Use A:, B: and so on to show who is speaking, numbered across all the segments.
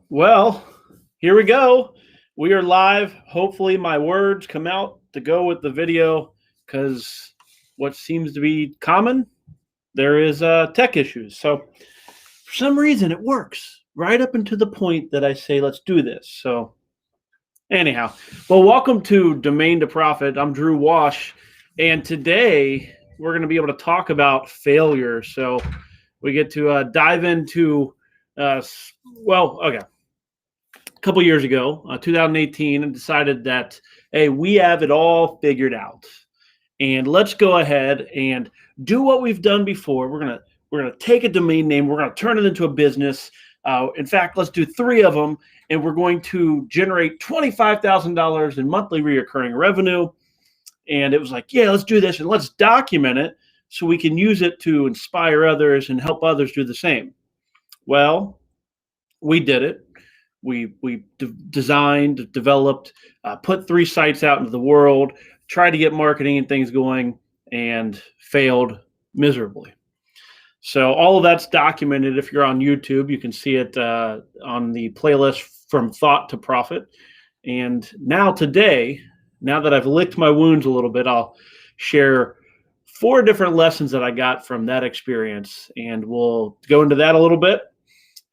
A: Well, here we go. We are live. Hopefully my words come out to go with the video, because what seems to be common, there is tech issues. So for some reason it works right up until the point that I say, let's do this. So anyhow, well, welcome to Domain to Profit. I'm Drew Wash, and today we're going to be able to talk about failure. So we get to dive into, a couple years ago, 2018, and decided that, hey, we have it all figured out, and let's go ahead and do what we've done before. We're gonna take a domain name, we're gonna turn it into a business. In fact, let's do 3 of them, and we're going to generate $25,000 in monthly reoccurring revenue. And it was like, yeah, let's do this, and let's document it so we can use it to inspire others and help others do the same. Well, we did it. We designed, developed, put 3 sites out into the world, tried to get marketing and things going, and failed miserably. So all of that's documented. If you're on YouTube, you can see it on the playlist From Thought to Profit. And now today, now that I've licked my wounds a little bit, I'll share 4 different lessons that I got from that experience, and we'll go into that a little bit.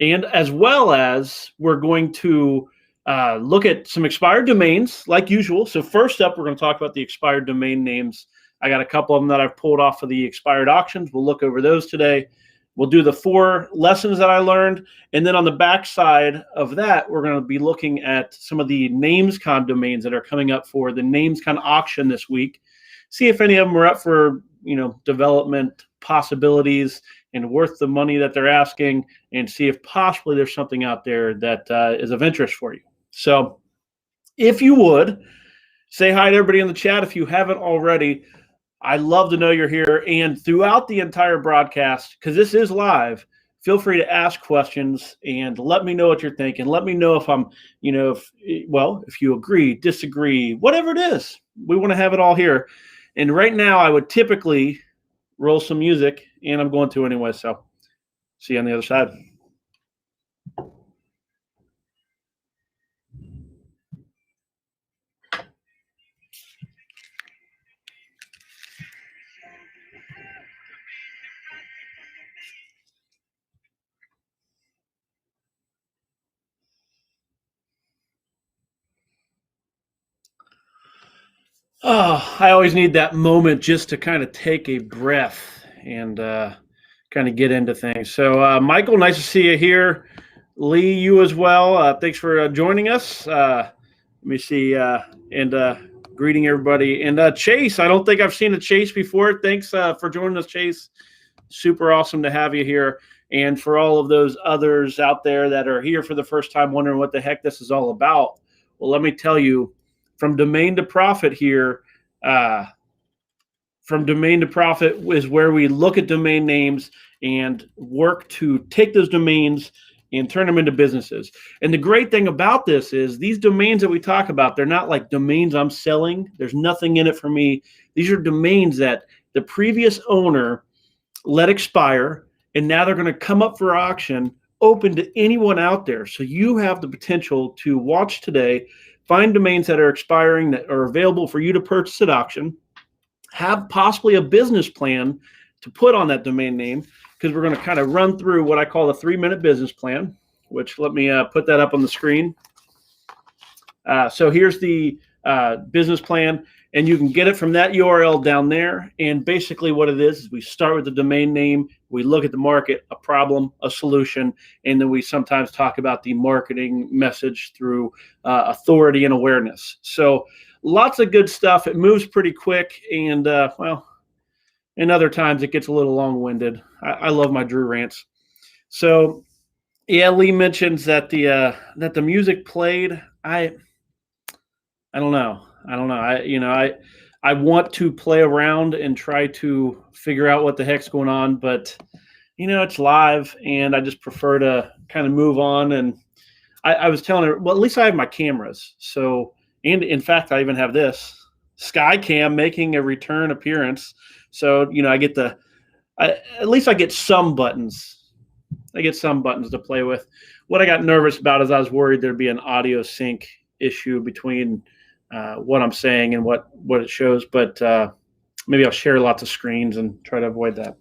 A: And as well as we're going to look at some expired domains like usual. So first up, we're going to talk about the expired domain names. I got a couple of them that I've pulled off of the expired auctions. We'll look over those today. We'll do the 4 lessons that I learned. And then on the back side of that, we're going to be looking at some of the Namescom domains that are coming up for the Namescom auction this week. See if any of them are up for, development possibilities and worth the money that they're asking, and see if possibly there's something out there that is of interest for you. So if you would, say hi to everybody in the chat if you haven't already. I'd love to know you're here. And throughout the entire broadcast, because this is live, feel free to ask questions and let me know what you're thinking. Let me know if I'm, if you agree, disagree, whatever it is. We want to have it all here. And right now I would typically roll some music, and I'm going to anyway. So see you on the other side. Oh, I always need that moment just to kind of take a breath and kind of get into things. So, Michael, nice to see you here. Lee, you as well. Thanks for joining us. Let me see, and greeting everybody. And Chase, I don't think I've seen a Chase before. Thanks for joining us, Chase. Super awesome to have you here. And for all of those others out there that are here for the first time wondering what the heck this is all about, well, let me tell you, from Domain to Profit here, from Domain to Profit is where we look at domain names and work to take those domains and turn them into businesses. And the great thing about this is these domains that we talk about, they're not like domains I'm selling. There's nothing in it for me. These are domains that the previous owner let expire, and now they're going to come up for auction, open to anyone out there. So you have the potential to watch today, find domains that are expiring that are available for you to purchase at auction, have possibly a business plan to put on that domain name, because we're going to kind of run through what I call the 3-minute business plan, which let me put that up on the screen. So here's the business plan, and you can get it from that URL down there. And basically what it is we start with the domain name, we look at the market, a problem, a solution, and then we sometimes talk about the marketing message through authority and awareness. So lots of good stuff. It moves pretty quick, and and other times it gets a little long-winded. I love my Drew rants. So yeah, Lee mentions that the music played. I don't know. I want to play around and try to figure out what the heck's going on, but it's live, and I just prefer to kind of move on. And I was telling her, well, at least I have my cameras. So, and in fact, I even have this Skycam making a return appearance. So, I get at least I get some buttons. I get some buttons to play with. what I got nervous about is I was worried there'd be an audio sync issue between what I'm saying and what it shows. But maybe I'll share lots of screens and try to avoid that.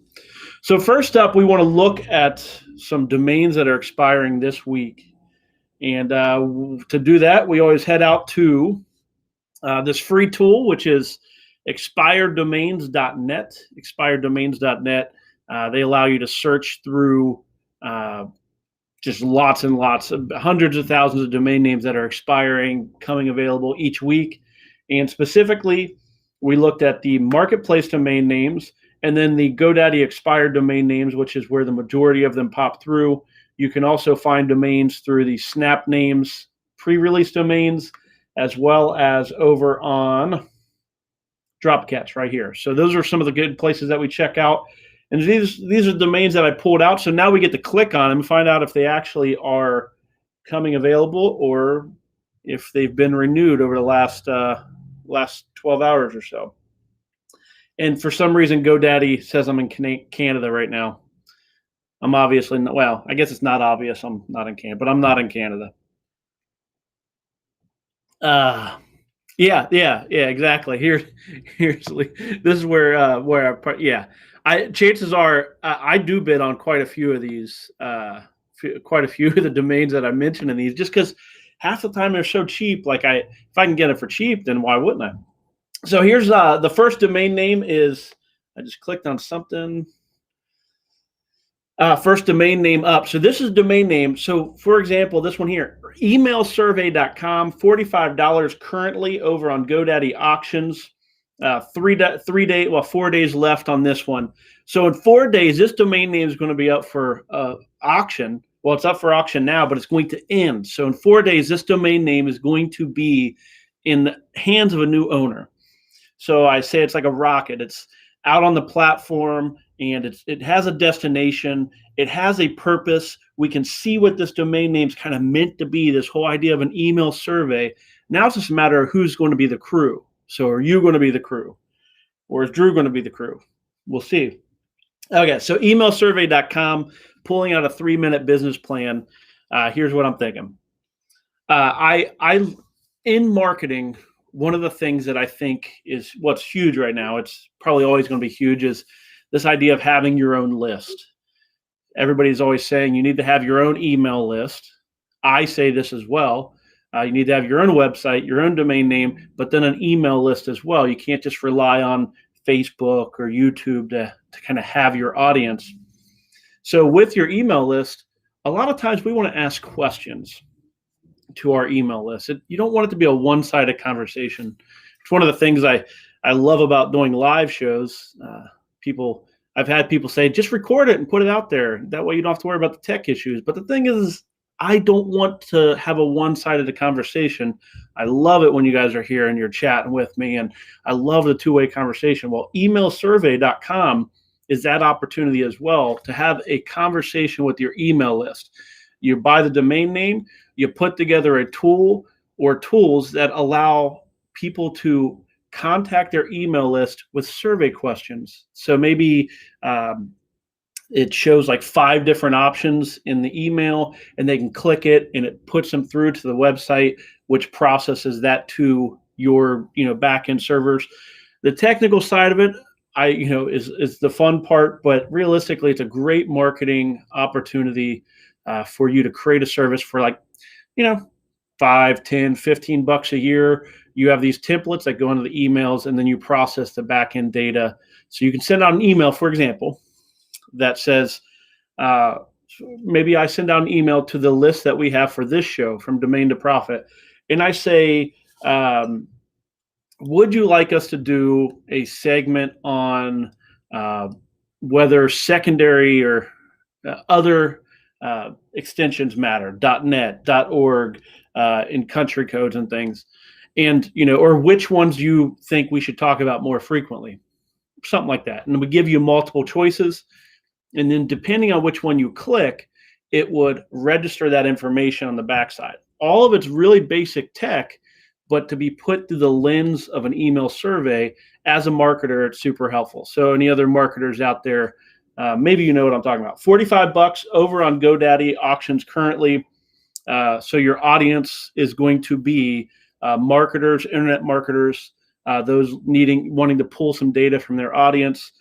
A: So first up, we want to look at some domains that are expiring this week. And to do that, we always head out to this free tool, which is expireddomains.net. Expireddomains.net. They allow you to search through just lots and lots of hundreds of thousands of domain names that are expiring, coming available each week. And specifically, we looked at the marketplace domain names and then the GoDaddy expired domain names, which is where the majority of them pop through. You can also find domains through the Snap Names pre-release domains, as well as over on Dropcats right here. So those are some of the good places that we check out. And these are domains that I pulled out. So now we get to click on them and find out if they actually are coming available or if they've been renewed over the last 12 hours or so. And for some reason, GoDaddy says I'm in Canada right now. I'm obviously not, well, I guess it's not obvious I'm not in Canada, but I'm not in Canada. Yeah, exactly. Here's this is where chances are I do bid on quite a few of these, quite a few of the domains that I mentioned in these, just because half the time they're so cheap. Like if I can get it for cheap, then why wouldn't I? So here's the first domain name is, I just clicked on something. First domain name up. So this is domain name. So for example, this one here, emailsurvey.com, $45 currently over on GoDaddy auctions. 4 days left on this one. So in 4 days, this domain name is going to be up for auction. Well, it's up for auction now, but it's going to end. So in 4 days, this domain name is going to be in the hands of a new owner. So I say it's like a rocket. It's out on the platform, and it has a destination. It has a purpose. We can see what this domain name is kind of meant to be, this whole idea of an email survey. Now it's just a matter of who's going to be the crew. So are you going to be the crew? Or is Drew going to be the crew? We'll see. Okay, so emailsurvey.com, pulling out a 3-minute business plan. Here's what I'm thinking. In marketing, one of the things that I think is what's huge right now, it's probably always going to be huge, is this idea of having your own list. Everybody's always saying you need to have your own email list. I say this as well. You need to have your own website, your own domain name, but then an email list as well. You can't just rely on Facebook or YouTube to kind of have your audience. So with your email list, a lot of times we want to ask questions to our email list. You don't want it to be a one-sided conversation. It's one of the things I love about doing live shows. I've had people say, just record it and put it out there. That way you don't have to worry about the tech issues. But the thing is, I don't want to have a one-sided conversation. I love it when you guys are here and you're chatting with me, and I love the two-way conversation. Well, emailsurvey.com is that opportunity as well to have a conversation with your email list. You buy the domain name, you put together a tool or tools that allow people to contact their email list with survey questions. So maybe it shows like 5 different options in the email, and they can click it and it puts them through to the website, which processes that to your back-end servers. The technical side of it, is the fun part, but realistically, it's a great marketing opportunity for you to create a service for $5, $10, $15 a year. You have these templates that go into the emails, and then you process the back-end data. So you can send out an email, for example, that says, maybe I send out an email to the list that we have for this show, From Domain to Profit, and I say, would you like us to do a segment on whether secondary or other extensions matter, .net, .org, in country codes and things, and or which ones you think we should talk about more frequently, something like that. And we give you multiple choices, and then depending on which one you click, it would register that information on the backside. All of it's really basic tech, but to be put through the lens of an email survey, as a marketer, it's super helpful. So any other marketers out there, maybe you know what I'm talking about. $45 over on GoDaddy auctions currently. So your audience is going to be marketers, internet marketers, those wanting to pull some data from their audience.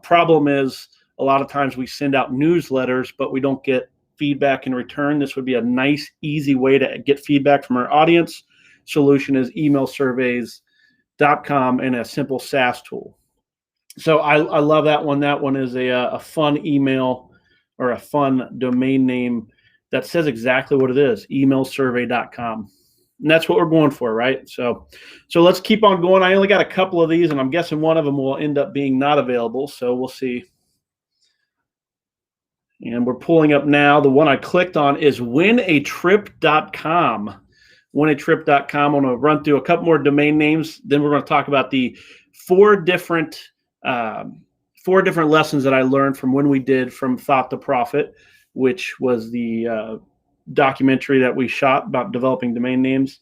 A: Problem is, a lot of times we send out newsletters, but we don't get feedback in return. This would be a nice, easy way to get feedback from our audience. Solution is emailsurveys.com and a simple SaaS tool. So I love that one. That one is a fun email or a fun domain name that says exactly what it is, emailsurvey.com. And that's what we're going for, right? So let's keep on going. I only got a couple of these, and I'm guessing one of them will end up being not available. So we'll see. And we're pulling up now. The one I clicked on is winatrip.com. Winatrip.com. I'm going to run through a couple more domain names. Then we're going to talk about the four different lessons that I learned from when we did From Thought to Profit, which was the documentary that we shot about developing domain names.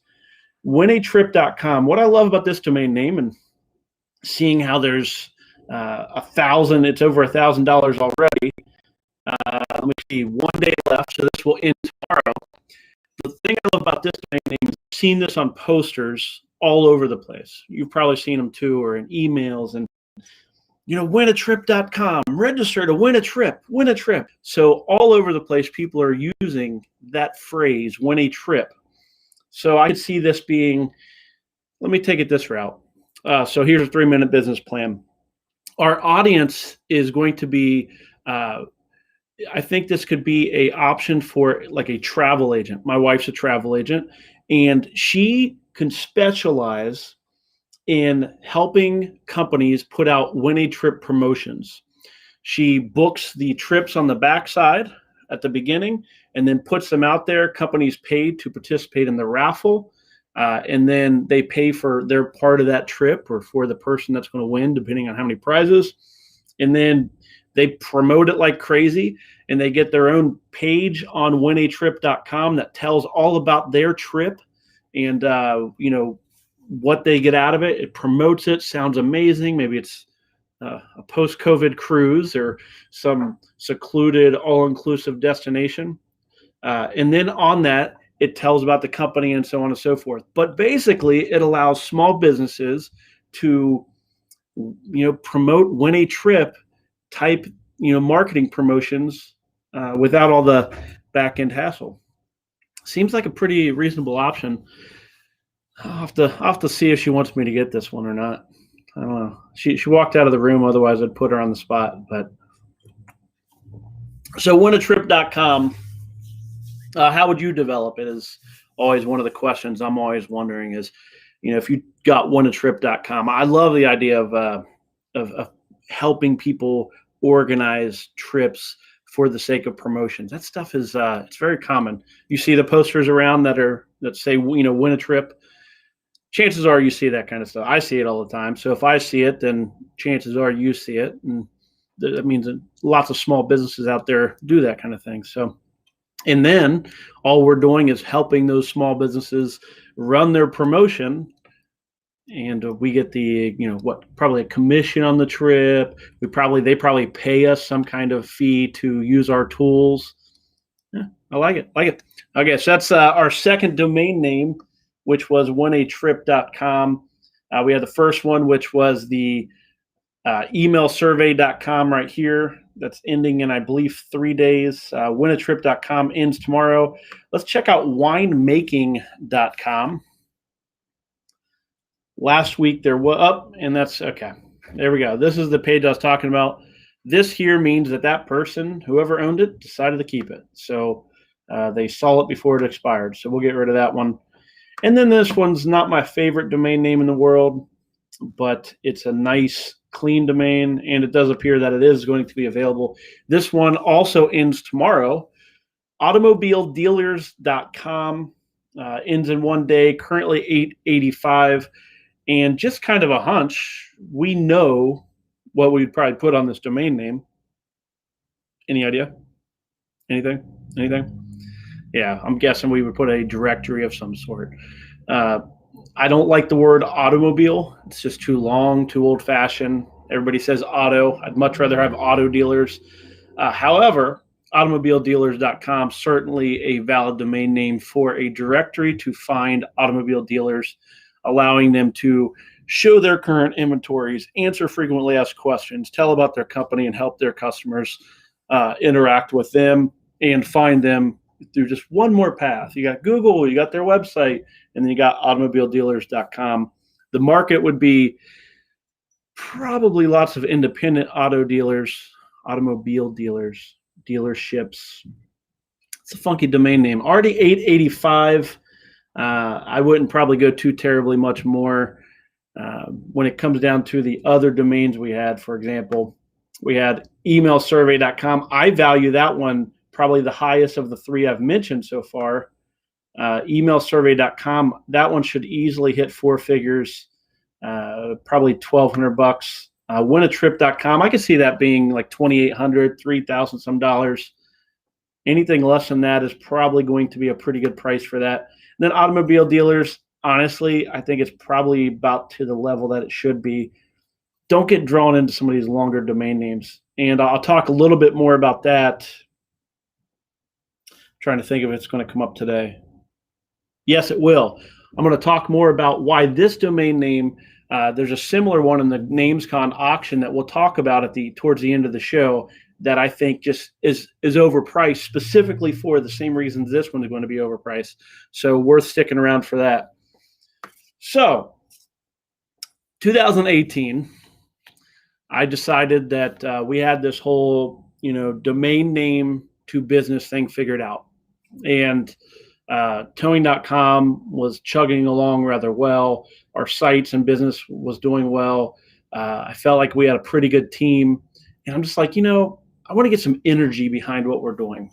A: Winatrip.com. What I love about this domain name, and seeing how there's it's over $1,000 already. Let me see, 1 day left, so this will end tomorrow. The thing I love about this domain name is I've seen this on posters all over the place. You've probably seen them too, or in emails, and winatrip.com, register to win a trip. So all over the place, people are using that phrase, win a trip. So I could see this being, let me take it this route. So here's a 3-minute business plan. Our audience is going to be, I think this could be an option for like a travel agent. My wife's a travel agent, and she can specialize in helping companies put out win a trip promotions. She books the trips on the backside at the beginning and then puts them out there. Companies paid to participate in the raffle, and then they pay for their part of that trip or for the person that's going to win, depending on how many prizes. And then they promote it like crazy, and they get their own page on winatrip.com that tells all about their trip and what they get out of it. It promotes it, sounds amazing. Maybe it's a post-COVID cruise or some secluded all-inclusive destination. And then on that, it tells about the company and so on and so forth. But basically, it allows small businesses to, promote win a trip type, marketing promotions without all the back-end hassle. Seems like a pretty reasonable option. I'll have to see if she wants me to get this one or not. I don't know. She walked out of the room, otherwise I'd put her on the spot. But so winatrip.com, how would you develop it is always one of the questions I'm always wondering is, if you got winatrip.com. I love the idea of helping people organize trips for the sake of promotions. That stuff is it's very common. You see the posters around that say win a trip. Chances are you see that kind of stuff. I see it all the time. So if I see it, then chances are you see it. And that means that lots of small businesses out there do that kind of thing. So, and then all we're doing is helping those small businesses run their promotion. And we get the, probably a commission on the trip. They probably pay us some kind of fee to use our tools. Yeah, I like it. Okay, so that's our second domain name, which was winatrip.com. We had the first one, which was the emailsurvey.com right here. That's ending in, I believe, 3 days. Winatrip.com ends tomorrow. Let's check out winemaking.com. Last week there was up, and that's okay. There we go. This is the page I was talking about. This here means that person, whoever owned it, decided to keep it. So they saw it before it expired. So we'll get rid of that one. And then this one's not my favorite domain name in the world, but it's a nice, clean domain, and it does appear that it is going to be available. This one also ends tomorrow. Automobiledealers.com ends in 1 day, currently $8.85. And just kind of a hunch, we know what we'd probably put on this domain name. Any idea? Anything? Yeah, I'm guessing we would put a directory of some sort. I don't like the word automobile. It's just too long, too old-fashioned. Everybody says auto. I'd much rather have auto dealers. However, automobiledealers.com, certainly a valid domain name for a directory to find automobile dealers, allowing them to show their current inventories, answer frequently asked questions, tell about their company, and help their customers interact with them and find them through just one more path. You got Google, you got their website, and then you got automobiledealers.com. The market would be probably lots of independent auto dealers, automobile dealers, dealerships. It's a funky domain name. Already 885. I wouldn't probably go too terribly much more. When it comes down to the other domains we had, for example, we had emailsurvey.com. I value that one probably the highest of the three I've mentioned so far. Emailsurvey.com, that one should easily hit four figures, probably $1,200. Winatrip.com, I could see that being like $2,800, $3,000 some dollars. Anything less than that is probably going to be a pretty good price for that. And then automobile dealers, honestly, I think it's probably about to the level that it should be. Don't get drawn into some of these longer domain names. And I'll talk a little bit more about that. I'm trying to think if it's going to come up today. Yes, it will. I'm going to talk more about why this domain name, there's a similar one in the Namescom auction that we'll talk about towards the end of the show that I think just is overpriced specifically for the same reasons this one is going to be overpriced. So worth sticking around for that. So 2018, I decided that we had this whole, domain name to business thing figured out. And towing.com was chugging along rather well. Our sites and business was doing well. I felt like we had a pretty good team. And I'm just like, I want to get some energy behind what we're doing.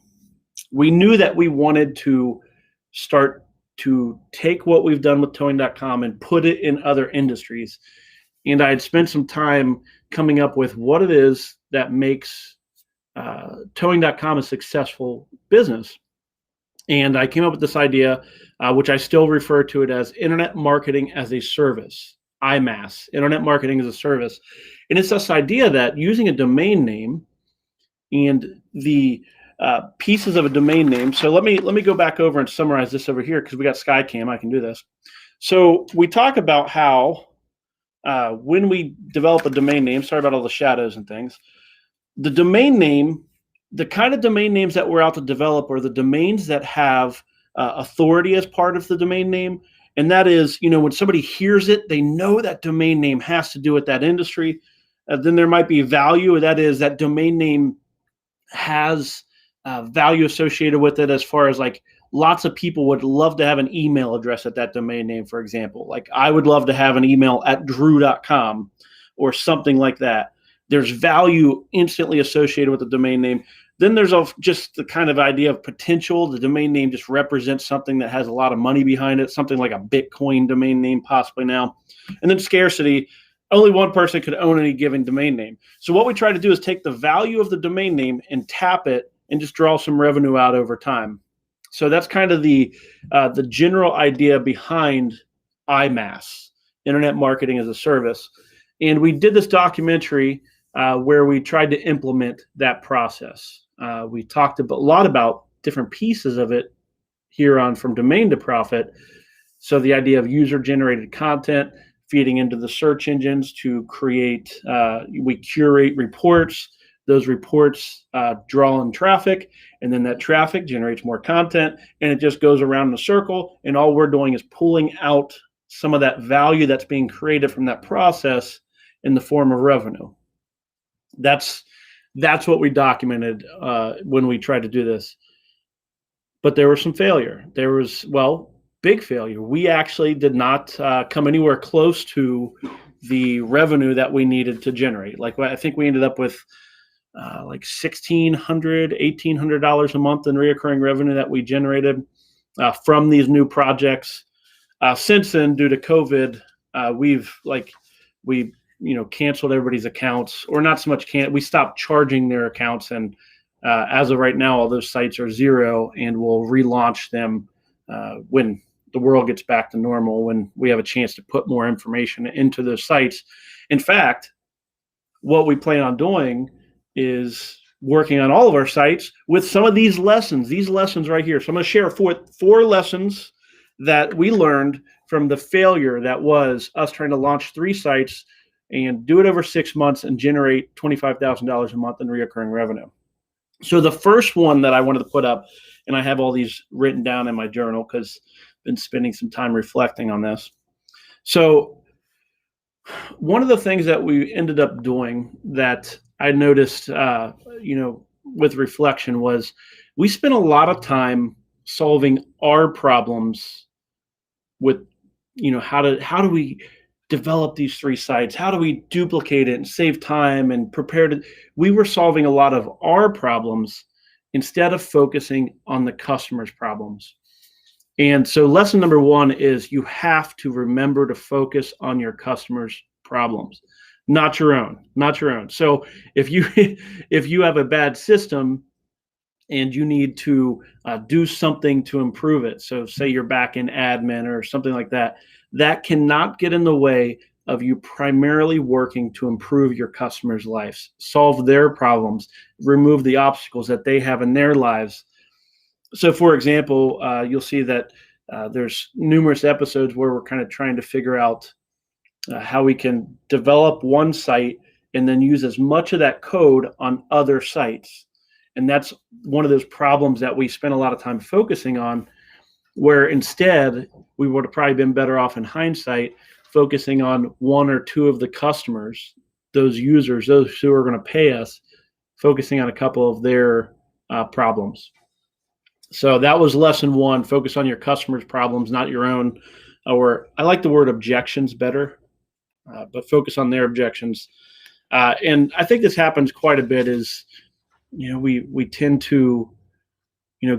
A: We knew that we wanted to start to take what we've done with towing.com and put it in other industries. And I had spent some time coming up with what it is that makes towing.com a successful business. And I came up with this idea, which I still refer to it as Internet Marketing as a Service, IMAS, Internet Marketing as a Service. And it's this idea that using a domain name and the pieces of a domain name. So let me go back over and summarize this over here because we got Skycam. I can do this. So we talk about how when we develop a domain name, sorry about all the shadows and things, the domain name, the kind of domain names that we're out to develop are the domains that have authority as part of the domain name. And that is, when somebody hears it, they know that domain name has to do with that industry. Then there might be value. That is, that domain name has value associated with it as far as like lots of people would love to have an email address at that domain name, for example. Like I would love to have an email at drew.com or something like that. There's value instantly associated with the domain name. Then there's just the kind of idea of potential. The domain name just represents something that has a lot of money behind it, something like a Bitcoin domain name possibly now. And then scarcity. Only one person could own any given domain name. So what we try to do is take the value of the domain name and tap it and just draw some revenue out over time. So that's kind of the general idea behind IMAS, Internet Marketing as a Service. And we did this documentary where we tried to implement that process. We talked a lot about different pieces of it here on From Domain to Profit. So the idea of user-generated content, feeding into the search engines to create, we curate reports. Those reports draw in traffic, and then that traffic generates more content, and it just goes around in a circle. And all we're doing is pulling out some of that value that's being created from that process in the form of revenue. That's what we documented when we tried to do this. But there was some failure. There was, big failure. We actually did not come anywhere close to the revenue that we needed to generate. Like I think we ended up with like $1,600, $1,800 a month in recurring revenue that we generated from these new projects. Since then, due to COVID, we canceled everybody's accounts, or not so much we stopped charging their accounts. And as of right now, all those sites are zero, and we'll relaunch them when the world gets back to normal, when we have a chance to put more information into those sites. In fact, what we plan on doing is working on all of our sites with some of these lessons right here. So I'm going to share four lessons that we learned from the failure that was us trying to launch 3 sites and do it over 6 months and generate $25,000 a month in recurring revenue. So the first one that I wanted to put up, and I have all these written down in my journal because I've been spending some time reflecting on this. So one of the things that we ended up doing that I noticed, with reflection was we spent a lot of time solving our problems with, how do we develop these 3 sites? How do we duplicate it and save time and prepare to? We were solving a lot of our problems instead of focusing on the customer's problems. And so lesson number 1 is you have to remember to focus on your customer's problems, not your own. So if you have a bad system and you need to do something to improve it, so say you're back in admin or something like that, that cannot get in the way of you primarily working to improve your customers' lives, solve their problems, remove the obstacles that they have in their lives. So for example, you'll see that there's numerous episodes where we're kind of trying to figure out how we can develop one site and then use as much of that code on other sites. And that's one of those problems that we spent a lot of time focusing on, where instead we would have probably been better off in hindsight focusing on 1 or 2 of the customers, those users, those who are going to pay us, focusing on a couple of their problems. So that was lesson 1, focus on your customers' problems, not your own. Or I like the word objections better, but focus on their objections. And I think this happens quite a bit is, we tend to,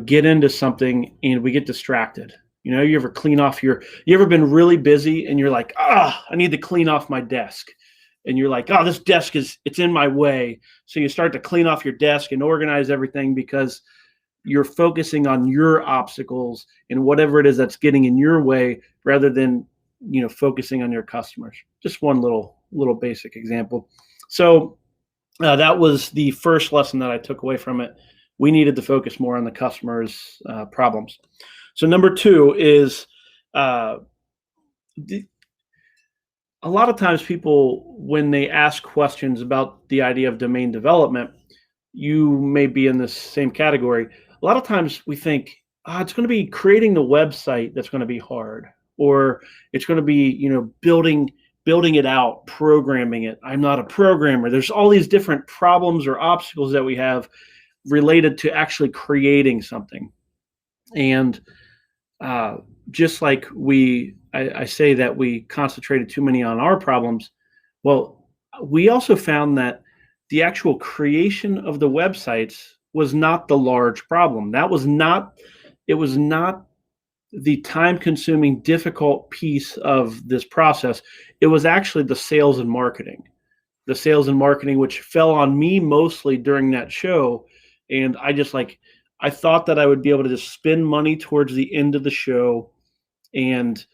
A: get into something and we get distracted. You ever been really busy and you're like, I need to clean off my desk. And you're like, this desk it's in my way. So you start to clean off your desk and organize everything because you're focusing on your obstacles and whatever it is that's getting in your way rather than, focusing on your customers. Just one little basic example. So that was the first lesson that I took away from it. We needed to focus more on the customer's problems. So number 2 is a lot of times people, when they ask questions about the idea of domain development, you may be in this same category. A lot of times we think, it's going to be creating the website that's going to be hard, or it's going to be, building it out, programming it. I'm not a programmer. There's all these different problems or obstacles that we have related to actually creating something. And just like I say that we concentrated too many on our problems, well, we also found that the actual creation of the websites was not the large problem. It was not the time-consuming, difficult piece of this process. It was actually the sales and marketing, which fell on me mostly during that show. And I thought that I would be able to just spend money towards the end of the show and,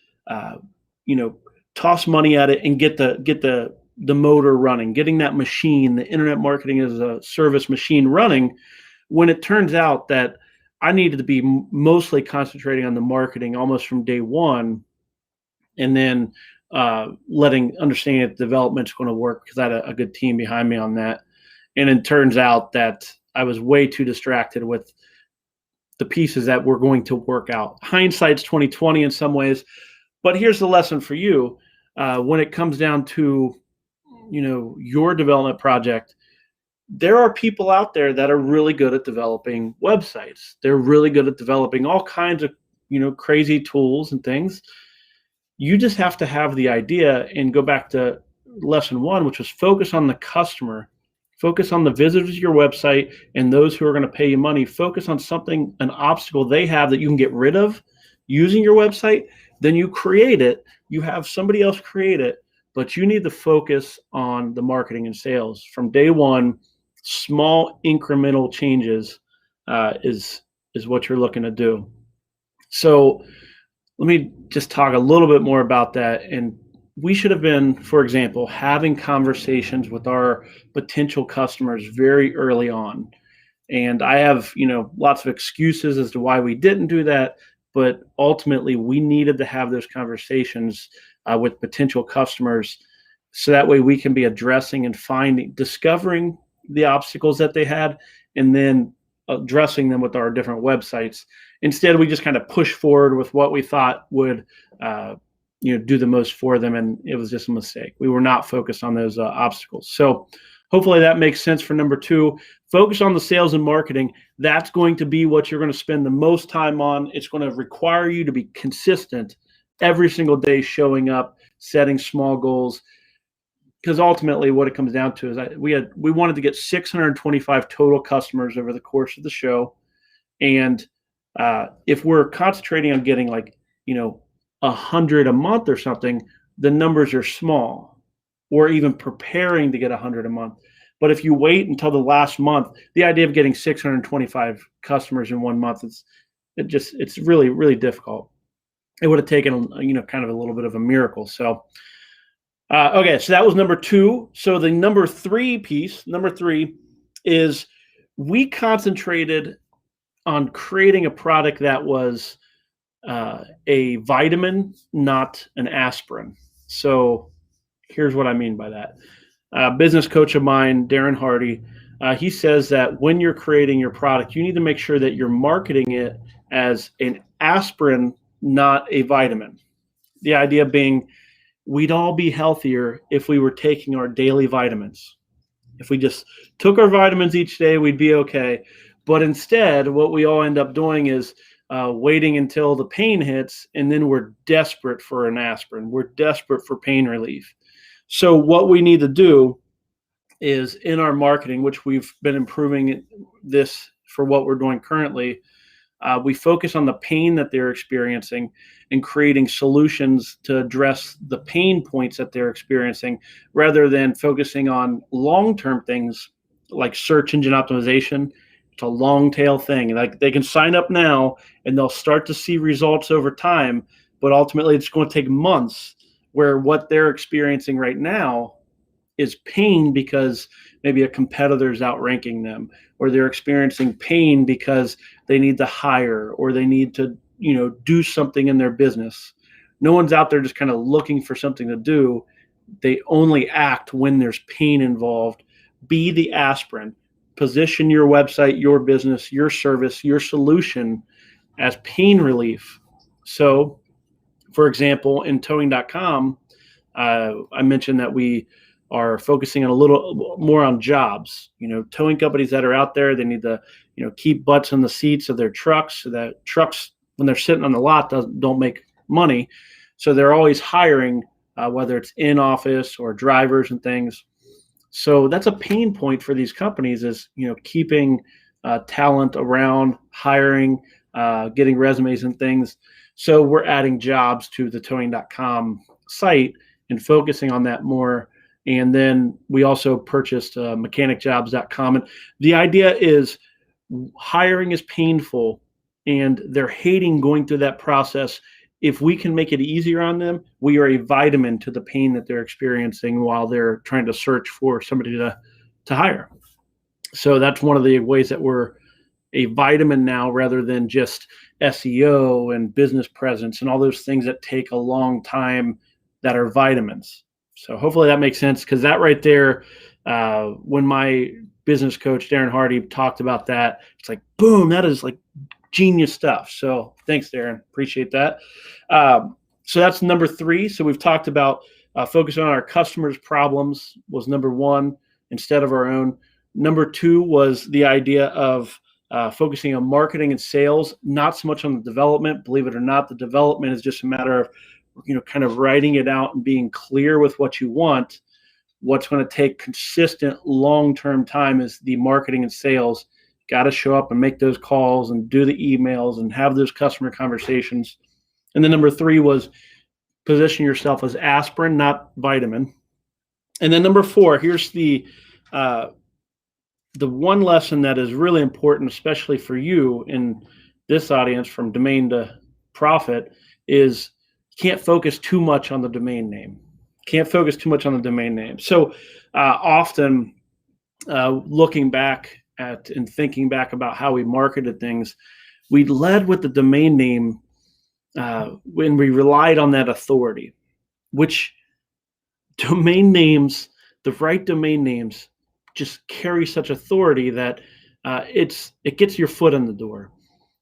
A: toss money at it and get the motor running, getting that machine, the internet marketing as a service machine running, when it turns out that I needed to be mostly concentrating on the marketing almost from day 1, and then understanding that development's going to work because I had a good team behind me on that. And it turns out that I was way too distracted with the pieces that were going to work out. Hindsight's 20/20 in some ways, but here's the lesson for you. When it comes down to, your development project, there are people out there that are really good at developing websites. They're really good at developing all kinds of, crazy tools and things. You just have to have the idea and go back to lesson 1, which was focus on the customer, focus on the visitors to your website and those who are going to pay you money. Focus on an obstacle they have that you can get rid of using your website. Then you create it. You have somebody else create it, but you need to focus on the marketing and sales from day 1. Small incremental changes is what you're looking to do. So let me just talk a little bit more about that and we should have been, for example, having conversations with our potential customers very early on. And I have, lots of excuses as to why we didn't do that. But ultimately, we needed to have those conversations with potential customers, so that way we can be addressing and discovering the obstacles that they had, and then addressing them with our different websites. Instead, we just kind of push forward with what we thought would do the most for them, and it was just a mistake. We were not focused on those obstacles. So hopefully that makes sense for number 2. Focus on the sales and marketing. That's going to be what you're going to spend the most time on. It's going to require you to be consistent every single day, showing up, setting small goals. Because ultimately what it comes down to is we wanted to get 625 total customers over the course of the show. And if we're concentrating on getting 100 a month or something, the numbers are small, or even preparing to get 100 a month. But if you wait until the last month, the idea of getting 625 customers in 1 month, it's really, really difficult. It would have taken, kind of a little bit of a miracle. So, okay, so that was number 2. So the number 3 is we concentrated on creating a product that was a vitamin, not an aspirin. So here's what I mean by that. Business coach of mine, Darren Hardy, he says that when you're creating your product, you need to make sure that you're marketing it as an aspirin, not a vitamin. The idea being, we'd all be healthier if we were taking our daily vitamins. If we just took our vitamins each day, we'd be okay. But instead, what we all end up doing is waiting until the pain hits, and then we're desperate for an aspirin. We're desperate for pain relief. So what we need to do is, in our marketing, which we've been improving this for what we're doing currently, we focus on the pain that they're experiencing and creating solutions to address the pain points that they're experiencing, rather than focusing on long-term things like search engine optimization. It's a long tail thing. Like, they can sign up now and they'll start to see results over time, but ultimately it's going to take months, where what they're experiencing right now is pain because maybe a competitor is outranking them, or they're experiencing pain because they need to hire, or they need to, do something in their business. No one's out there just kind of looking for something to do. They only act when there's pain involved. Be the aspirin. Position your website, your business, your service, your solution as pain relief. So, for example, in towing.com, I mentioned that we are focusing on a little more on jobs. Towing companies that are out there, they need to, keep butts in the seats of their trucks, so that trucks, when they're sitting on the lot, don't make money. So they're always hiring, whether it's in office or drivers and things. So that's a pain point for these companies, is, keeping talent around, hiring, getting resumes and things. So we're adding jobs to the towing.com site and focusing on that more. And then we also purchased mechanicjobs.com. And the idea is, hiring is painful and they're hating going through that process. If we can make it easier on them, we are a vitamin to the pain that they're experiencing while they're trying to search for somebody to hire. So that's one of the ways that we're a vitamin now, rather than just SEO and business presence and all those things that take a long time that are vitamins. So hopefully that makes sense, because that right there, when my business coach, Darren Hardy, talked about that, it's like, boom, that is like genius stuff. So thanks, Darren. Appreciate that. So that's number 3. So we've talked about focusing on our customers' problems was number 1 instead of our own. Number 2 was the idea of focusing on marketing and sales, not so much on the development. Believe it or not, the development is just a matter of, kind of writing it out and being clear with what you want. What's going to take consistent long-term time is the marketing and sales. Got to show up and make those calls and do the emails and have those customer conversations. And then number 3 was position yourself as aspirin, not vitamin. And then number 4, here's the one lesson that is really important, especially for you in this audience, from domain to profit, is you can't focus too much on the domain name. Can't focus too much on the domain name. So often looking back at and thinking back about how we marketed things, we led with the domain name when we relied on that authority, which domain names, the right domain names, just carry such authority that it gets your foot in the door.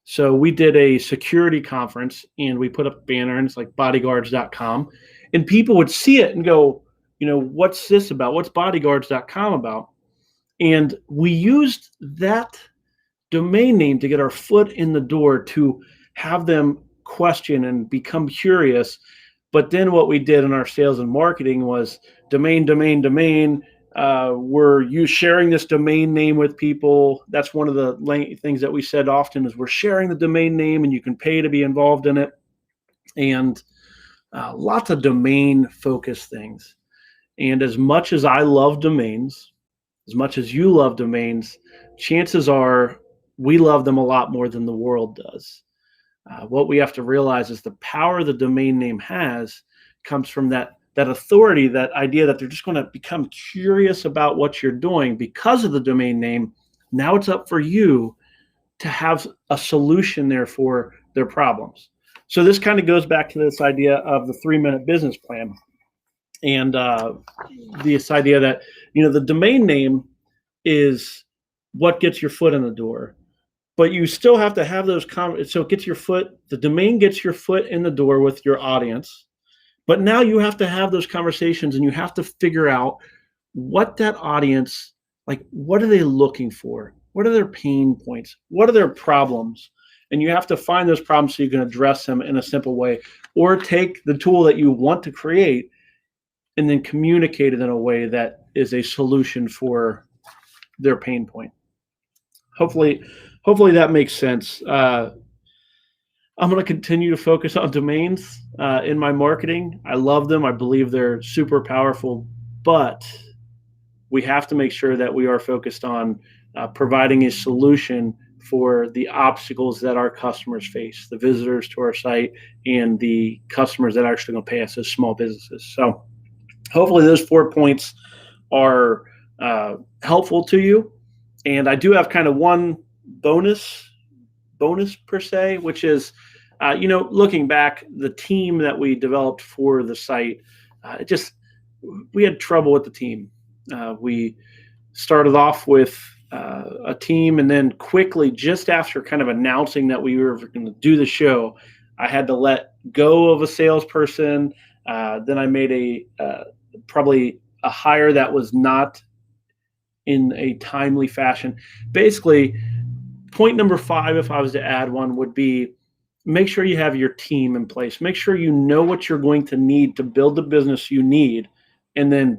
A: So we did a security conference and we put up a banner and it's like bodyguards.com, and people would see it and go, what's this about? What's bodyguards.com about? And we used that domain name to get our foot in the door, to have them question and become curious. But then what we did in our sales and marketing was domain. We're sharing this domain name with people. That's one of the things that we said often is we're sharing the domain name and you can pay to be involved in it. And lots of domain focused things. And as much as I love domains, as much as you love domains, chances are we love them a lot more than the world does. What we have to realize is the power the domain name has comes from that authority, that idea that they're just going to become curious about what you're doing because of the domain name. Now it's up for you to have a solution there for their problems. So this kind of goes back to this idea of the 3-minute business plan. And this idea that, the domain name is what gets your foot in the door, but you still have to have those so it gets the domain gets your foot in the door with your audience. But now you have to have those conversations and you have to figure out what that audience, what are they looking for? What are their pain points? What are their problems? And you have to find those problems so you can address them in a simple way, or take the tool that you want to create and then communicate it in a way that is a solution for their pain point. Hopefully that makes sense. I'm going to continue to focus on domains in my marketing. I love them. I believe they're super powerful, but we have to make sure that we are focused on providing a solution for the obstacles that our customers face, the visitors to our site and the customers that are actually going to pay us as small businesses. So hopefully those 4 points are helpful to you. And I do have kind of one bonus per se, which is, looking back, the team that we developed for the site, we had trouble with the team. We started off with a team, and then quickly, just after kind of announcing that we were going to do the show, I had to let go of a salesperson. Then I made probably a hire that was not in a timely fashion. Basically, point number 5, if I was to add one, would be make sure you have your team in place. Make sure you know what you're going to need to build the business you need, and then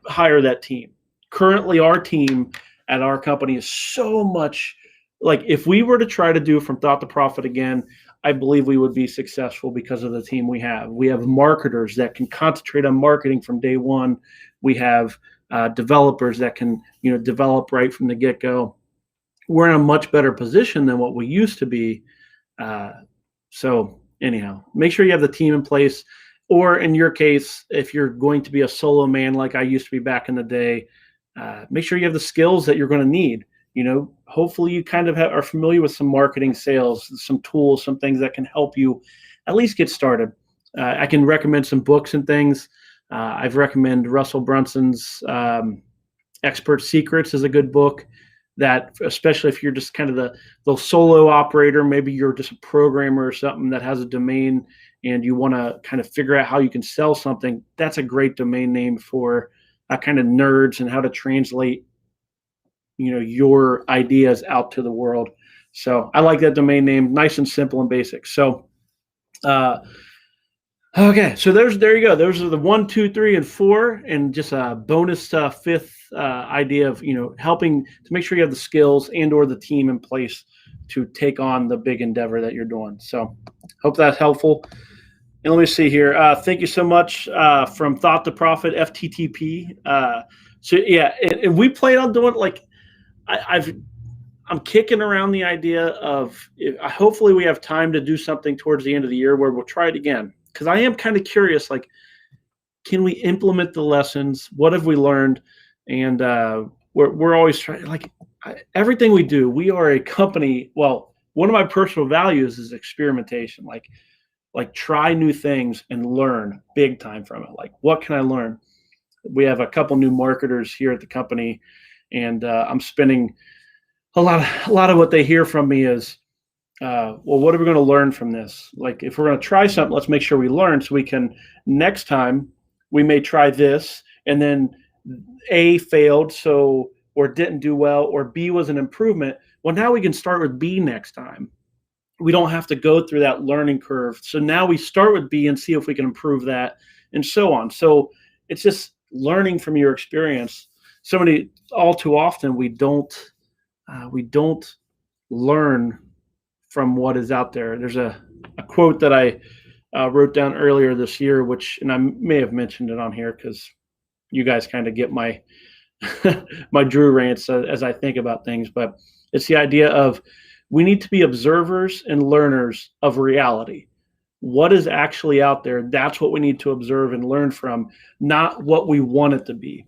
A: hire that team. Currently, our team at our company is so much if we were to try to do From Thought to Profit again, I believe we would be successful because of the team we have. We have marketers that can concentrate on marketing from day one. We have developers that can, develop right from the get-go. We're in a much better position than what we used to be. So anyhow, make sure you have the team in place. Or in your case, if you're going to be a solo man like I used to be back in the day, make sure you have the skills that you're going to need. Hopefully you kind of are familiar with some marketing, sales, some tools, some things that can help you at least get started. I can recommend some books and things. I've recommended Russell Brunson's Expert Secrets is a good book that, especially if you're just kind of the solo operator, maybe you're just a programmer or something that has a domain and you want to kind of figure out how you can sell something, that's a great domain name for kind of nerds and how to translate your ideas out to the world. So I like that domain name, nice and simple and basic. So okay, so there you go. Those are the 1, 2, 3, and 4, and just a bonus 5th idea of helping to make sure you have the skills and or the team in place to take on the big endeavor that you're doing. So hope that's helpful. And let me see here. Thank you so much from Thought to Profit, FTTP. So yeah, and we plan on doing I'm kicking around the idea of hopefully we have time to do something towards the end of the year where we'll try it again. Because I am kind of curious, can we implement the lessons? What have we learned? And we're always trying, like everything we do, we are a company. Well, one of my personal values is experimentation. Like try new things and learn big time from it. Like, what can I learn? We have a couple new marketers here at the company, and I'm spending a lot of what they hear from me is, well, what are we going to learn from this? Like, if we're going to try something, let's make sure we learn so we can, next time we may try this, and then A failed, so, or didn't do well, or B was an improvement. Well, now we can start with B next time. We don't have to go through that learning curve. So now we start with B and see if we can improve that, and so on. So it's just learning from your experience. All too often, we don't learn from what is out there. There's a quote that I wrote down earlier this year, and I may have mentioned it on here because you guys kind of get my my Drew rants as I think about things. But it's the idea of, we need to be observers and learners of reality. What is actually out there? That's what we need to observe and learn from, not what we want it to be.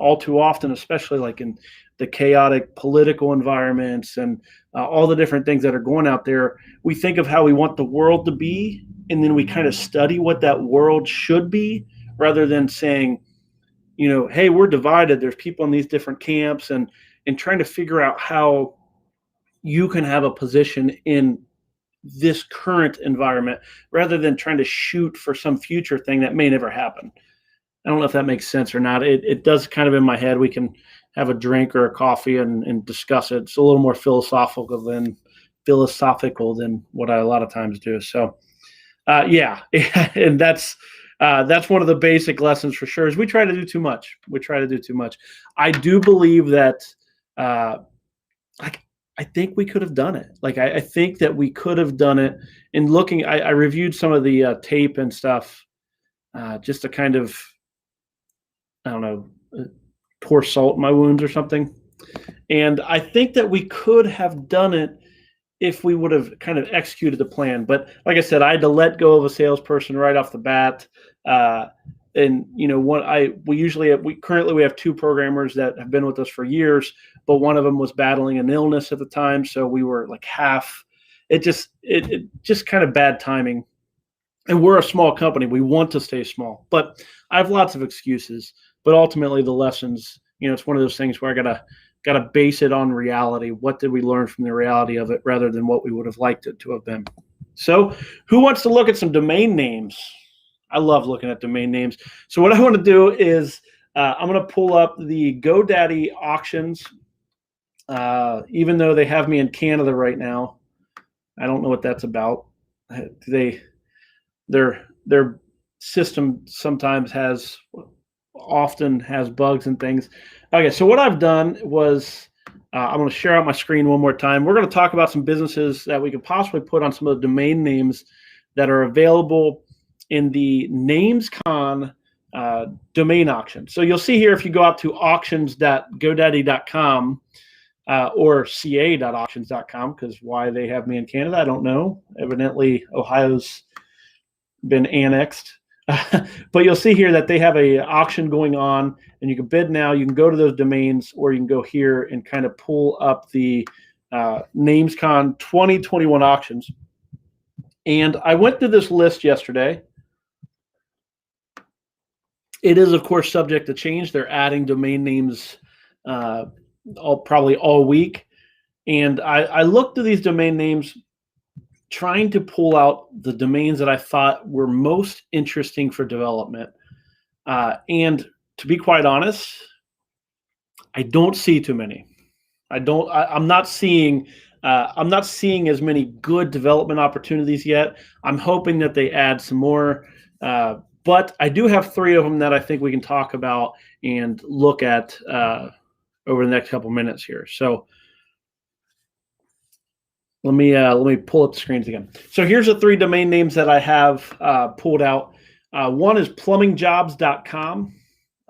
A: All too often, especially like in the chaotic political environments and all the different things that are going out there, we think of how we want the world to be, and then we kind of study what that world should be, rather than saying, hey, we're divided. There's people in these different camps, and trying to figure out how you can have a position in this current environment, rather than trying to shoot for some future thing that may never happen. I don't know if that makes sense or not. It does kind of in my head. We can have a drink or a coffee and discuss it. It's a little more philosophical than what I a lot of times do. So yeah, and that's one of the basic lessons for sure, is we try to do too much. I do believe that I think we could have done it. Like, I think that we could have done it. In looking, I reviewed some of the tape and stuff, just to kind of, I don't know, pour salt in my wounds or something. And I think that we could have done it if we would have kind of executed the plan. But like I said, I had to let go of a salesperson right off the bat. And we currently have two programmers that have been with us for years, but one of them was battling an illness at the time, so we were like half. It just kind of bad timing. And we're a small company. We want to stay small, but I have lots of excuses. But ultimately, the lessons, it's one of those things where I gotta base it on reality. What did we learn from the reality of it, rather than what we would have liked it to have been? So, who wants to look at some domain names? I love looking at domain names. So what I want to do is I'm going to pull up the GoDaddy auctions. Even though they have me in Canada right now, I don't know what that's about. Their system sometimes often has bugs and things. Okay, so what I've done was I'm going to share out my screen one more time. We're going to talk about some businesses that we could possibly put on some of the domain names that are available in the Namescom domain auction. So you'll see here, if you go out to auctions.godaddy.com or ca.auctions.com, because why they have me in Canada, I don't know. Evidently, Ohio's been annexed. But you'll see here that they have a auction going on, and you can bid now. You can go to those domains, or you can go here and kind of pull up the Namescom 2021 auctions. And I went through this list yesterday. It is, of course, subject to change. They're adding domain names probably all week. And I looked through these domain names, trying to pull out the domains that I thought were most interesting for development. And to be quite honest, I don't see too many. I'm not seeing as many good development opportunities yet. I'm hoping that they add some more. But I do have 3 of them that I think we can talk about and look at over the next couple minutes here. So let me pull up the screens again. So here's the 3 domain names that I have pulled out. One is plummingjobs.com.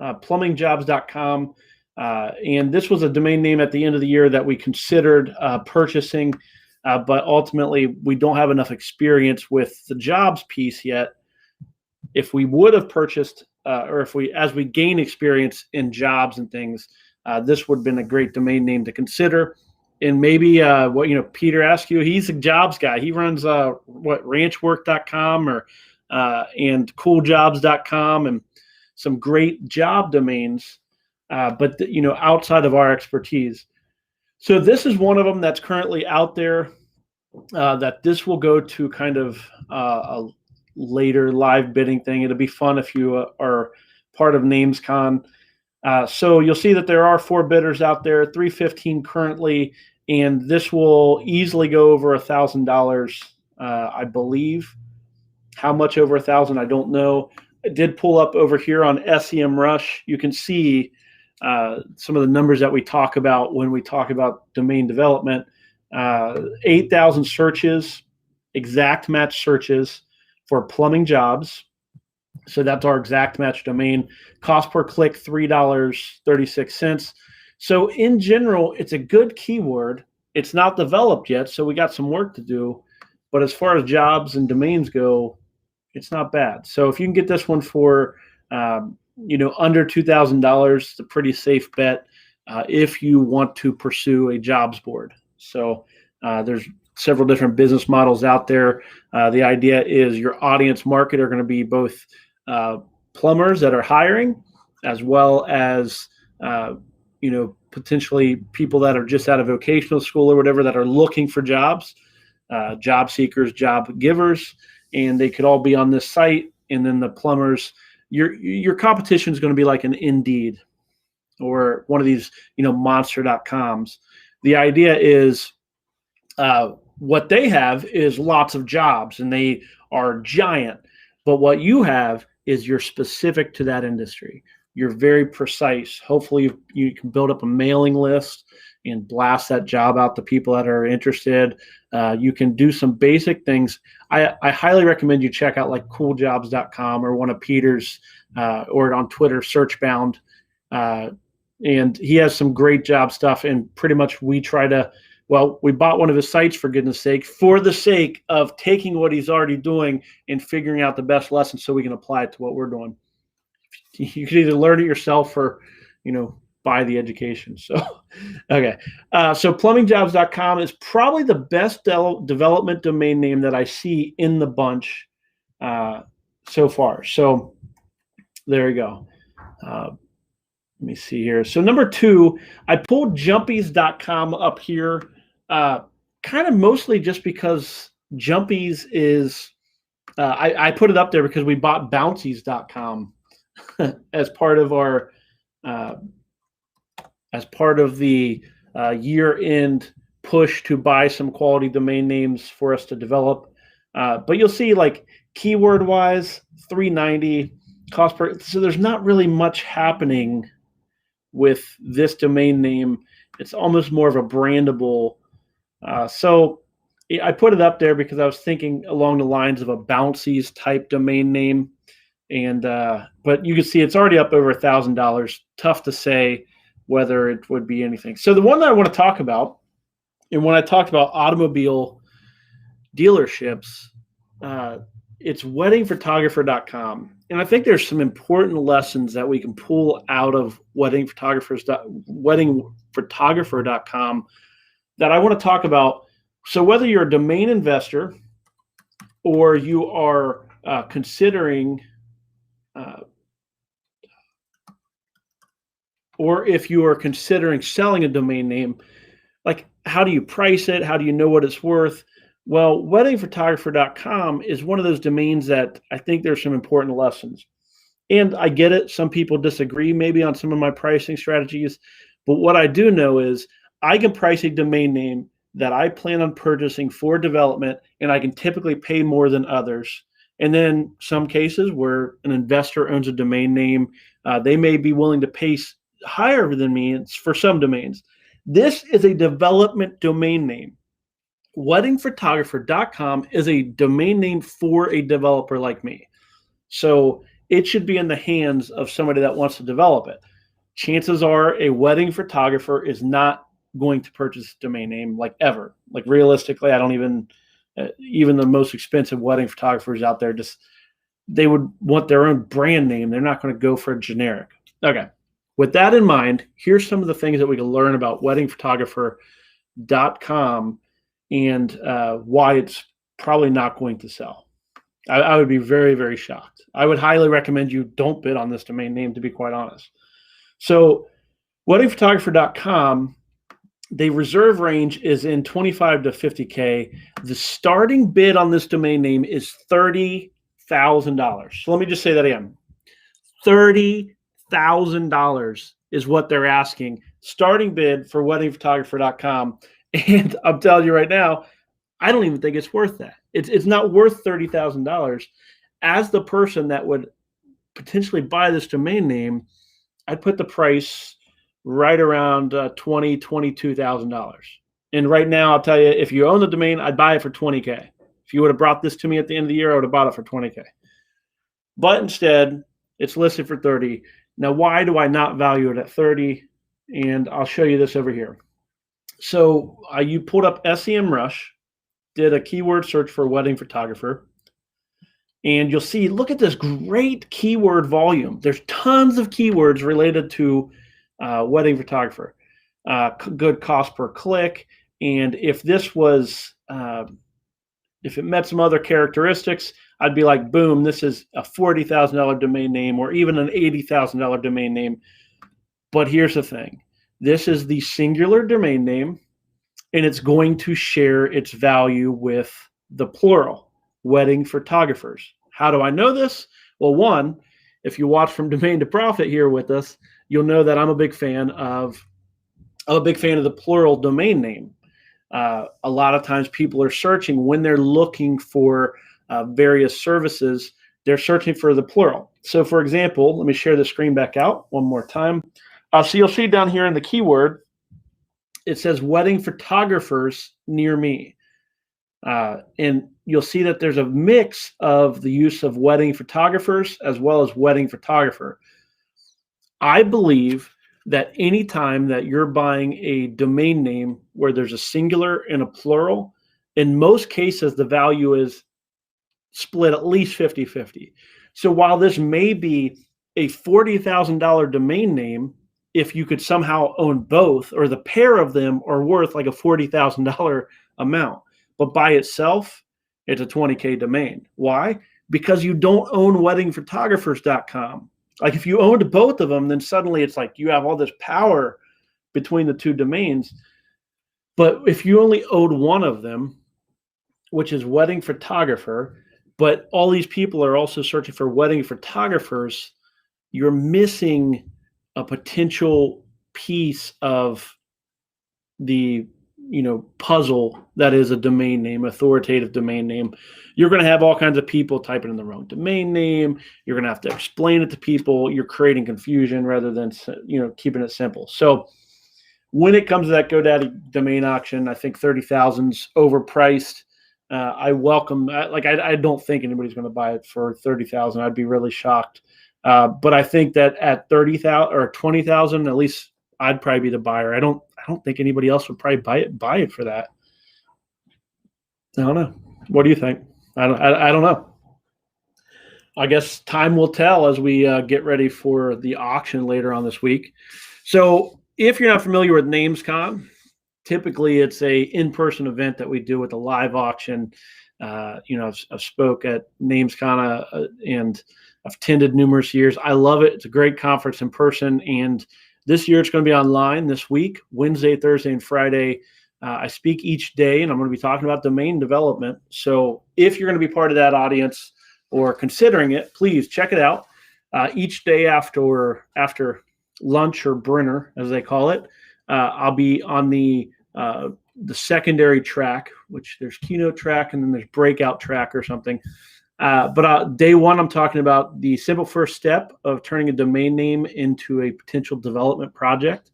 A: Plummingjobs.com. And this was a domain name at the end of the year that we considered purchasing, but ultimately we don't have enough experience with the jobs piece yet. if we would have purchased, or as we gain experience in jobs and things, this would have been a great domain name to consider. And maybe Peter Askew, he's a jobs guy. He runs ranchwork.com and cooljobs.com and some great job domains, but outside of our expertise. So this is one of them that's currently out there. That this will go to kind of a later live bidding thing. It'll be fun if you are part of Namescom. So you'll see that there are 4 bidders out there, 315 currently, and this will easily go over $1,000, I believe. How much over 1,000, I don't know. I did pull up over here on SEMrush. You can see some of the numbers that we talk about when we talk about domain development. 8,000 searches, exact match searches for plumbing jobs. So that's our exact match domain. Cost per click, $3.36. So in general, it's a good keyword. It's not developed yet, so we got some work to do. But as far as jobs and domains go, it's not bad. So if you can get this one for under $2,000, it's a pretty safe bet if you want to pursue a jobs board. So there's several different business models out there. The idea is your audience market are going to be both plumbers that are hiring, as well as potentially people that are just out of vocational school or whatever that are looking for jobs, job seekers, job givers, and they could all be on this site. And then the plumbers, your competition is going to be like an Indeed or one of these monster.coms. The idea is what they have is lots of jobs and they are giant. But what you have is you're specific to that industry. You're very precise. Hopefully you can build up a mailing list and blast that job out to people that are interested. You can do some basic things. I highly recommend you check out like cooljobs.com or one of Peter's or on Twitter, Searchbound. And he has some great job stuff. And pretty much we bought one of his sites, for goodness sake, for the sake of taking what he's already doing and figuring out the best lessons so we can apply it to what we're doing. You can either learn it yourself or, buy the education. So, okay. So plumbingjobs.com is probably the best development domain name that I see in the bunch so far. So there you go. Let me see here. So number 2, I pulled jumpies.com up here, kind of mostly just because Jumpies is, I put it up there because we bought bouncies.com as part of our, as part of the year-end push to buy some quality domain names for us to develop. But you'll see like keyword-wise, $3.90 cost per, so there's not really much happening with this domain name. It's almost more of a brandable. So I put it up there because I was thinking along the lines of a Bouncies type domain name. And but you can see it's already up over $1,000. Tough to say whether it would be anything. So the one that I want to talk about, and when I talked about automobile dealerships, it's weddingphotographer.com. And I think there's some important lessons that we can pull out of weddingphotographer.com that I want to talk about. So whether you're a domain investor or you are considering, or if you are considering selling a domain name, like how do you price it? How do you know what it's worth? Well, weddingphotographer.com is one of those domains that I think there's some important lessons. And I get it. Some people disagree maybe on some of my pricing strategies. But what I do know is I can price a domain name that I plan on purchasing for development, and I can typically pay more than others. And then some cases where an investor owns a domain name, they may be willing to pay higher than me for some domains. This is a development domain name. Weddingphotographer.com is a domain name for a developer like me. So it should be in the hands of somebody that wants to develop it. Chances are a wedding photographer is not going to purchase a domain name like ever. Like realistically, I don't even the most expensive wedding photographers out there just they would want their own brand name. They're not going to go for a generic. Okay. With that in mind, here's some of the things that we can learn about weddingphotographer.com and why it's probably not going to sell. I would be very, very shocked. I would highly recommend you don't bid on this domain name, to be quite honest. So weddingphotographer.com, the reserve range is in 25 to 50K. The starting bid on this domain name is $30,000. So let me just say that again. $30,000 is what they're asking. Starting bid for weddingphotographer.com. And I'm telling you right now, I don't even think it's worth that. It's not worth $30,000. As the person that would potentially buy this domain name, I'd put the price right around $22,000. And right now, I'll tell you, if you own the domain, I'd buy it for $20K. If you would have brought this to me at the end of the year, I would have bought it for $20K. But instead, it's listed for $30. Now, why do I not value it at $30? And I'll show you this over here. So you pulled up SEMrush, did a keyword search for wedding photographer, and you'll see, look at this great keyword volume. There's tons of keywords related to wedding photographer, good cost per click. And if this was, if it met some other characteristics, I'd be like, boom, this is a $40,000 domain name or even an $80,000 domain name. But here's the thing. This is the singular domain name, and it's going to share its value with the plural, wedding photographers. How do I know this? Well, one, if you watch From Domain to Profit here with us, you'll know that I'm a big fan of the plural domain name. A lot of times people are searching when they're looking for various services, they're searching for the plural. So for example, let me share the screen back out one more time. So you'll see down here in the keyword, it says wedding photographers near me. And you'll see that there's a mix of the use of wedding photographers as well as wedding photographer. I believe that anytime that you're buying a domain name where there's a singular and a plural, in most cases, the value is split at least 50-50. So while this may be a $40,000 domain name, if you could somehow own both, or the pair of them are worth like a $40,000 amount, but by itself, it's a $20K domain. Why? Because you don't own weddingphotographers.com. Like if you owned both of them, then suddenly it's like you have all this power between the two domains. But if you only own one of them, which is wedding photographer, but all these people are also searching for wedding photographers, you're missing a potential piece of the puzzle that is a domain name, authoritative domain name. You're going to have all kinds of people typing in the wrong domain name. You're going to have to explain it to people. You're creating confusion rather than keeping it simple. So when it comes to that GoDaddy domain auction, I think 30,000's overpriced. I welcome. I don't think anybody's going to buy it for 30,000. I'd be really shocked. But I think that at 30,000 or 20,000, at least I'd probably be the buyer. I don't think anybody else would probably buy it for that. I don't know. What do you think? I don't know. I guess time will tell as we get ready for the auction later on this week. So if you're not familiar with Namescom, typically it's a in-person event that we do with a live auction. I've spoke at Namescom and I've attended numerous years. I love it. It's a great conference in person, and this year it's going to be online this week, Wednesday, Thursday, and Friday. I speak each day, and I'm going to be talking about domain development. So if you're going to be part of that audience or considering it, please check it out. Each day after lunch or Brenner, as they call it, I'll be on the secondary track, which there's keynote track and then there's breakout track or something. But day one, I'm talking about the simple first step of turning a domain name into a potential development project.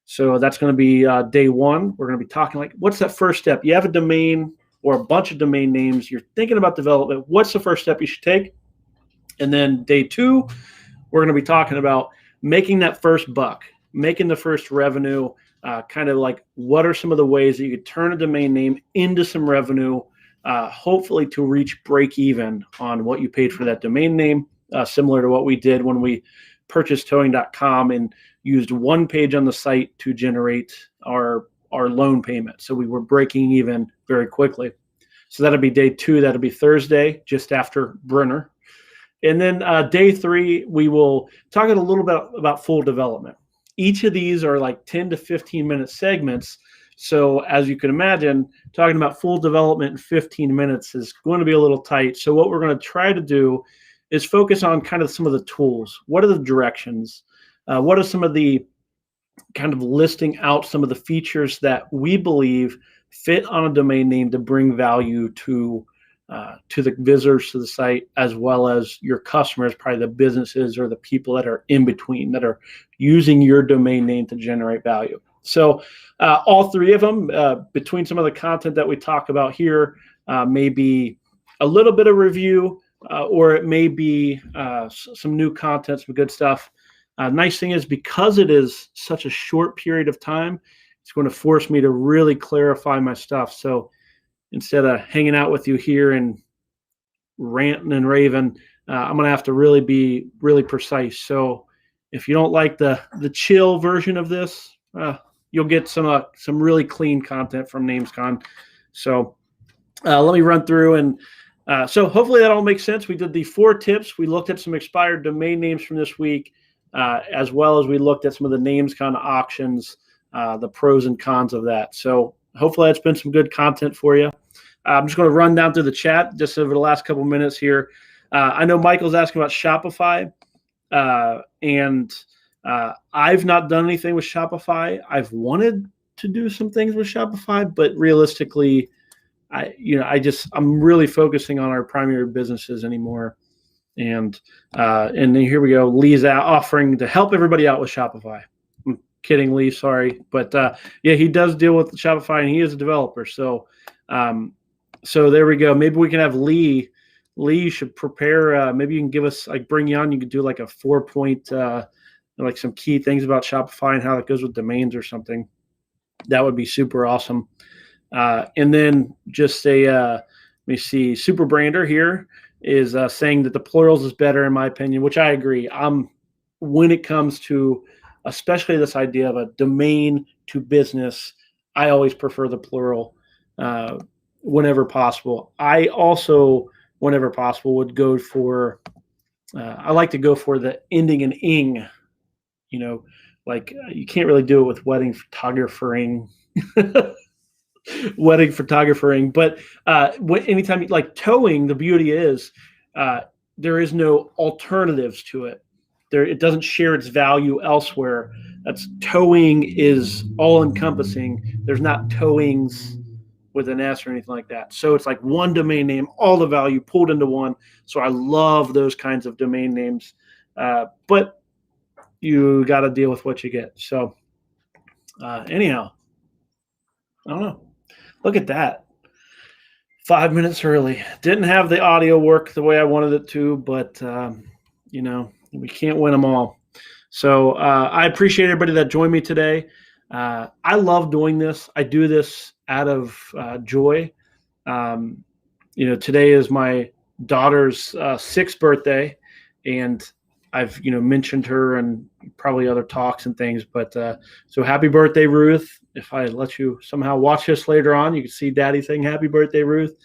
A: So that's going to be day one. We're going to be talking like, what's that first step? You have a domain or a bunch of domain names. You're thinking about development. What's the first step you should take? And then day two, we're going to be talking about making that first buck, making the first revenue, kind of like what are some of the ways that you could turn a domain name into some revenue hopefully to reach break even on what you paid for that domain name, similar to what we did when we purchased towing.com and used one page on the site to generate our loan payment. So we were breaking even very quickly. So that'll be day 2. That'll be Thursday, just after Brenner. And then day 3, we will talk a little bit about full development. Each of these are like 10 to 15 minute segments. So as you can imagine, talking about full development in 15 minutes is going to be a little tight. So what we're going to try to do is focus on kind of some of the tools. What are the directions? What are some of the kind of listing out some of the features that we believe fit on a domain name to bring value to the visitors to the site, as well as your customers, probably the businesses or the people that are in between that are using your domain name to generate value. So all 3 of them, between some of the content that we talk about here, may be a little bit of review, or it may be some new content, some good stuff. Nice thing is, because it is such a short period of time, it's going to force me to really clarify my stuff. So instead of hanging out with you here and ranting and raving, I'm going to have to really be really precise. So if you don't like the chill version of this, you'll get some really clean content from Namescom. So let me run through, and so hopefully that all makes sense. We did the 4 tips. We looked at some expired domain names from this week, as well as we looked at some of the Namescom auctions, the pros and cons of that. So hopefully that's been some good content for you. I'm just going to run down through the chat just over the last couple minutes here. I know Michael's asking about Shopify, and I've not done anything with Shopify. I've wanted to do some things with Shopify, but realistically, I'm really focusing on our primary businesses anymore. And then here we go. Lee's offering to help everybody out with Shopify. I'm kidding, Lee. Sorry, but yeah, he does deal with Shopify, and he is a developer. So there we go. Maybe we can have Lee. Lee should prepare. Maybe you can give us, like, bring you on. You could do like a 4-point, like some key things about Shopify and how it goes with domains or something. That would be super awesome. And then just let me see. Super Brander here is saying that the plurals is better, in my opinion, which I agree. When it comes to especially this idea of a domain to business, I always prefer the plural whenever possible. I also, whenever possible, would go for, I like to go for the ending in ing. Like you can't really do it with wedding photographering. Wedding photographering, but anytime like towing, the beauty is there is no alternatives to it. It doesn't share its value elsewhere. That's towing is all encompassing. There's not towings with an S or anything like that. So it's like one domain name, all the value pulled into one. So I love those kinds of domain names, but you got to deal with what you get. So anyhow, I don't know. Look at that. 5 minutes early. Didn't have the audio work the way I wanted it to, but, we can't win them all. So I appreciate everybody that joined me today. I love doing this. I do this out of joy. Today is my daughter's 6th birthday, and I've mentioned her and probably other talks and things, but so happy birthday, Ruth. If I let you somehow watch this later on, you can see Daddy saying happy birthday, Ruth.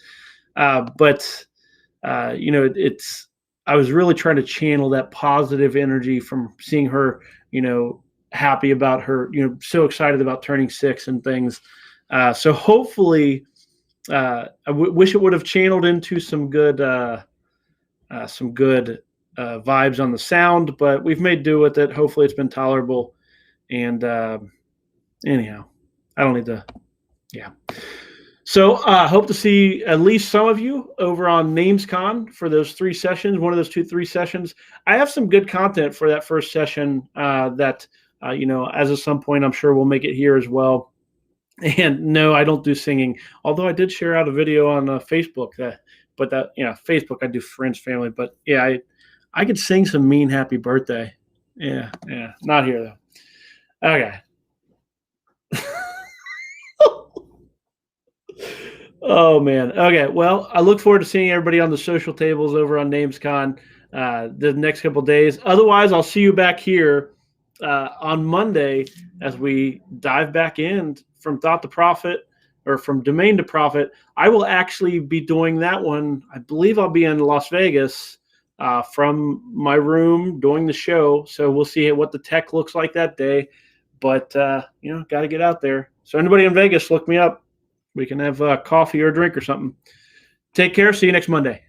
A: But I was really trying to channel that positive energy from seeing her, happy about her, so excited about turning 6 and things. So hopefully, I wish it would have channeled into some good vibes on the sound, but we've made do with it. Hopefully it's been tolerable. And anyhow, I don't need to, yeah. So I hope to see at least some of you over on Namescom for those 3 sessions, one of those 3 sessions. I have some good content for that first session that, as of some point, I'm sure we'll make it here as well. And no, I don't do singing, although I did share out a video on Facebook Facebook, I do friends, family, but yeah, I could sing some mean happy birthday. Yeah, not here though. Okay. Oh man. Okay. Well, I look forward to seeing everybody on the social tables over on Namescom the next couple of days. Otherwise, I'll see you back here on Monday as we dive back in from thought to profit or from domain to profit. I will actually be doing that one. I believe I'll be in Las Vegas from my room doing the show. So we'll see what the tech looks like that day. But, got to get out there. So anybody in Vegas, look me up. We can have coffee or a drink or something. Take care. See you next Monday.